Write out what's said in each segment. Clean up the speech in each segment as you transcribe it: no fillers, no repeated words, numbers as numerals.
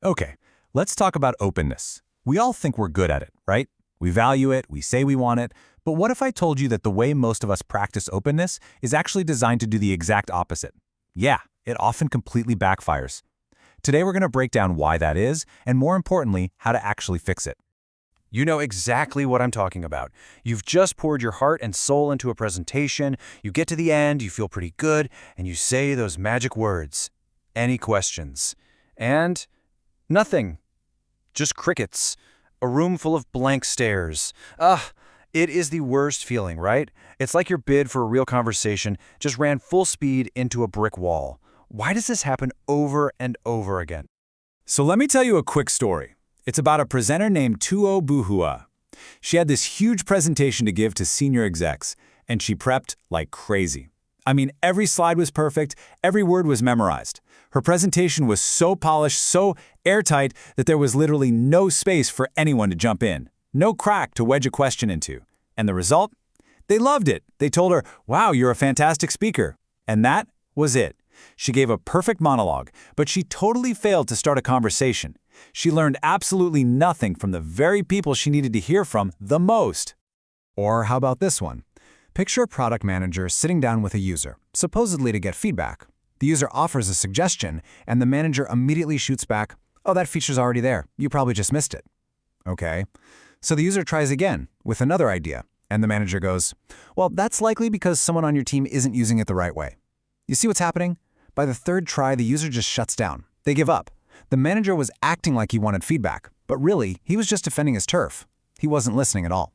Okay, let's talk about openness. We all think we're good at it, right? We value it, we say we want it, but what if I told you that the way most of us practice openness is actually designed to do the exact opposite? Yeah, it often completely backfires. Today we're going to break down why that is, and more importantly, how to actually fix it. You know exactly what I'm talking about. You've just poured your heart and soul into a presentation, you get to the end, you feel pretty good, and you say those magic words. Any questions? And nothing. Just crickets. A room full of blank stares. It is the worst feeling, right? It's like your bid for a real conversation just ran full speed into a brick wall. Why does this happen over and over again? So let me tell you a quick story. It's about a presenter named Tuo Buhua. She had this huge presentation to give to senior execs, and she prepped like crazy. I mean, every slide was perfect, every word was memorized. Her presentation was so polished, so airtight, that there was literally no space for anyone to jump in, no crack to wedge a question into. And the result? They loved it. They told her, "Wow, you're a fantastic speaker." And that was it. She gave a perfect monologue, but she totally failed to start a conversation. She learned absolutely nothing from the very people she needed to hear from the most. Or how about this one? Picture a product manager sitting down with a user, supposedly to get feedback. The user offers a suggestion, and the manager immediately shoots back, "Oh, that feature's already there. You probably just missed it." Okay. So the user tries again with another idea, and the manager goes, "Well, that's likely because someone on your team isn't using it the right way." You see what's happening? By the third try, the user just shuts down. They give up. The manager was acting like he wanted feedback, but really, he was just defending his turf. He wasn't listening at all.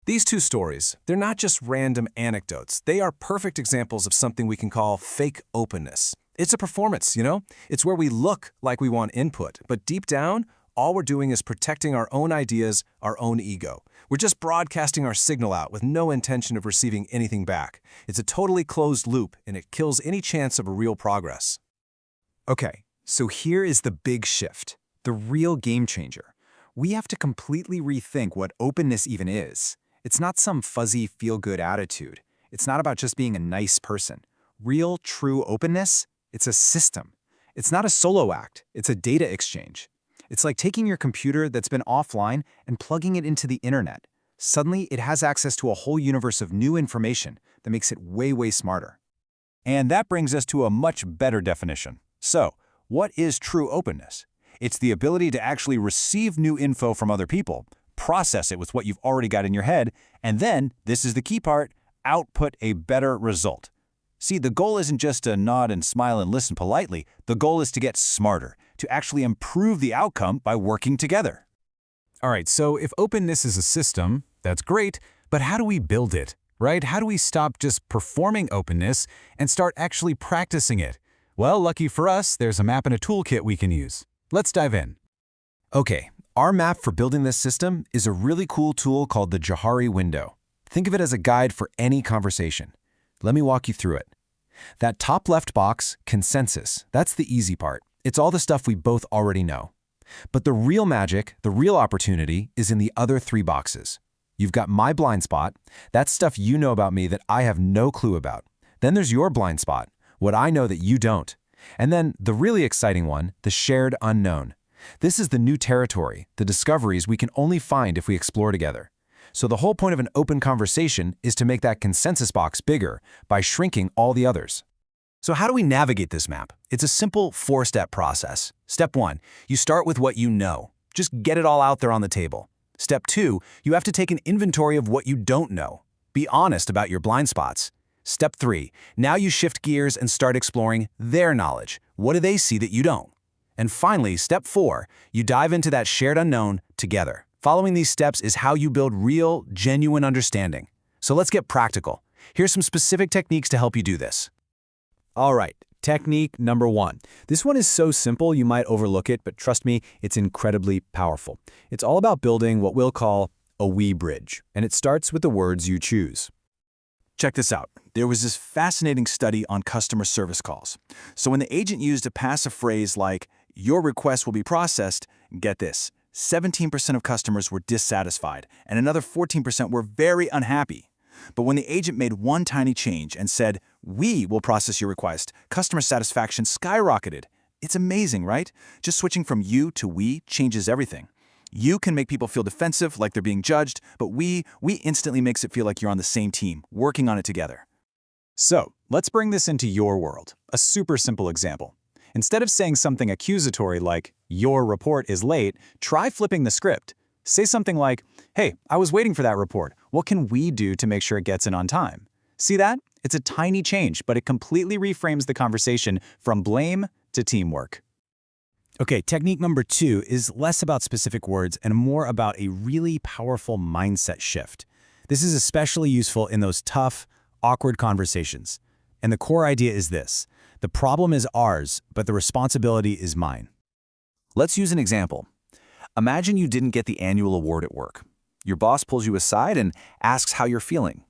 These two stories, they're not just random anecdotes. They are perfect examples of something we can call fake openness. It's a performance, you know? It's where we look like we want input, but deep down, all we're doing is protecting our own ideas, our own ego. We're just broadcasting our signal out with no intention of receiving anything back. It's a totally closed loop, and it kills any chance of a real progress. Okay, so here is the big shift, the real game changer. We have to completely rethink what openness even is. It's not some fuzzy, feel-good attitude. It's not about just being a nice person. Real, true openness, it's a system. It's not a solo act, it's a data exchange. It's like taking your computer that's been offline and plugging it into the internet. Suddenly, it has access to a whole universe of new information that makes it way, way smarter. And that brings us to a much better definition. So, what is true openness? It's the ability to actually receive new info from other people, process it with what you've already got in your head, and then, this is the key part, output a better result. See, the goal isn't just to nod and smile and listen politely. The goal is to get smarter, to actually improve the outcome by working together. All right, so if openness is a system, that's great, but how do we build it, right? How do we stop just performing openness and start actually practicing it? Well, lucky for us, there's a map and a toolkit we can use. Let's dive in. Okay, our map for building this system is a really cool tool called the Johari Window. Think of it as a guide for any conversation. Let me walk you through it. That top left box, consensus, that's the easy part. It's all the stuff we both already know. But the real magic, the real opportunity, is in the other three boxes. You've got my blind spot. That's stuff you know about me that I have no clue about. Then there's your blind spot, what I know that you don't. And then the really exciting one, the shared unknown. This is the new territory, the discoveries we can only find if we explore together. So the whole point of an open conversation is to make that consensus box bigger by shrinking all the others. So how do we navigate this map? It's a simple four-step process. Step 1, you start with what you know. Just get it all out there on the table. Step 2, you have to take an inventory of what you don't know. Be honest about your blind spots. Step 3, now you shift gears and start exploring their knowledge. What do they see that you don't? And finally, step 4, you dive into that shared unknown together. Following these steps is how you build real, genuine understanding. So let's get practical. Here's some specific techniques to help you do this. All right, technique number 1. This one is so simple you might overlook it, but trust me, it's incredibly powerful. It's all about building what we'll call a we bridge, and it starts with the words you choose. Check this out. There was this fascinating study on customer service calls. So when the agent used a passive phrase like, "Your request will be processed," get this, 17% of customers were dissatisfied, and another 14% were very unhappy. But when the agent made one tiny change and said, "We will process your request," customer satisfaction skyrocketed. It's amazing, right? Just switching from you to we changes everything. You can make people feel defensive, like they're being judged, but we instantly makes it feel like you're on the same team, working on it together. So, let's bring this into your world. A super simple example. Instead of saying something accusatory like, "Your report is late," try flipping the script. Say something like, "Hey, I was waiting for that report. What can we do to make sure it gets in on time?" See that? It's a tiny change, but it completely reframes the conversation from blame to teamwork. Okay, technique number 2 is less about specific words and more about a really powerful mindset shift. This is especially useful in those tough, awkward conversations. And the core idea is this: the problem is ours, but the responsibility is mine. Let's use an example. Imagine you didn't get the annual award at work. Your boss pulls you aside and asks how you're feeling.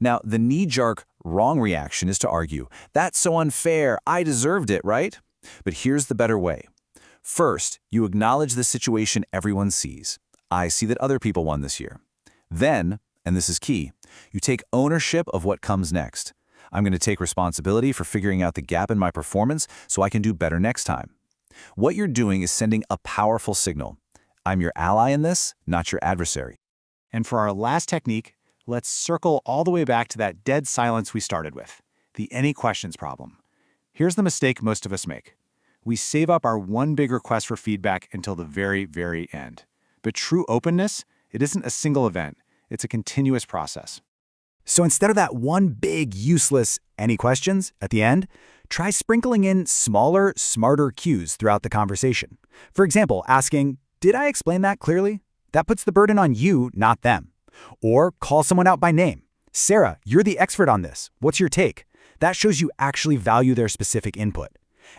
Now, the knee-jerk, wrong reaction is to argue, "That's so unfair, I deserved it, right?" But here's the better way. First, you acknowledge the situation everyone sees. I see that other people won this year. Then, and this is key, you take ownership of what comes next. I'm going to take responsibility for figuring out the gap in my performance so I can do better next time. What you're doing is sending a powerful signal. I'm your ally in this, not your adversary. And for our last technique, let's circle all the way back to that dead silence we started with, the any questions problem. Here's the mistake most of us make. We save up our one big request for feedback until the very, very end. But true openness, it isn't a single event. It's a continuous process. So instead of that one big, useless any questions at the end, try sprinkling in smaller, smarter cues throughout the conversation. For example, asking, "Did I explain that clearly?" That puts the burden on you, not them. Or call someone out by name. "Sarah, you're the expert on this. What's your take?" That shows you actually value their specific input.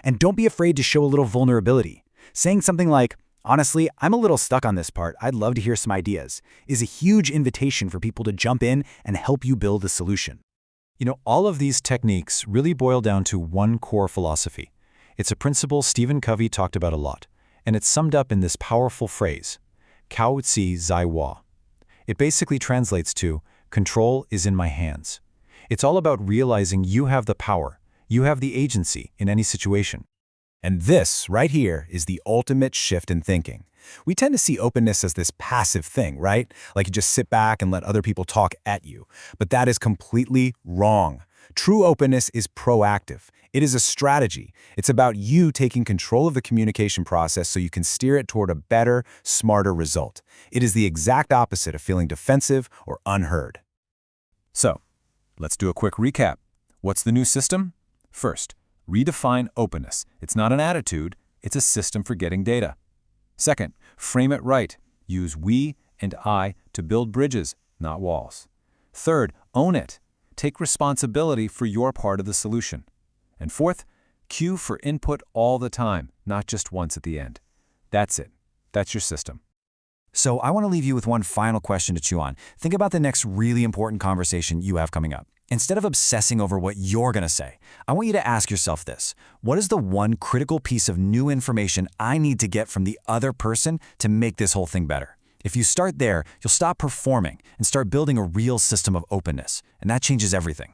And don't be afraid to show a little vulnerability. Saying something like, "Honestly, I'm a little stuck on this part. I'd love to hear some ideas," is a huge invitation for people to jump in and help you build a solution. You know, all of these techniques really boil down to one core philosophy. It's a principle Stephen Covey talked about a lot, and it's summed up in this powerful phrase, "Cao Ci Zai Hua." It basically translates to, "Control is in my hands." It's all about realizing you have the power, you have the agency in any situation. And this, right here, is the ultimate shift in thinking. We tend to see openness as this passive thing, right? Like you just sit back and let other people talk at you. But that is completely wrong. True openness is proactive. It is a strategy. It's about you taking control of the communication process so you can steer it toward a better, smarter result. It is the exact opposite of feeling defensive or unheard. So, let's do a quick recap. What's the new system? First, redefine openness. It's not an attitude, it's a system for getting data. Second, frame it right. Use we and I to build bridges, not walls. Third, own it. Take responsibility for your part of the solution. And fourth, queue for input all the time, not just once at the end. That's it. That's your system. So I want to leave you with one final question to chew on. Think about the next really important conversation you have coming up. Instead of obsessing over what you're going to say, I want you to ask yourself this: what is the one critical piece of new information I need to get from the other person to make this whole thing better? If you start there, you'll stop performing and start building a real system of openness, and that changes everything.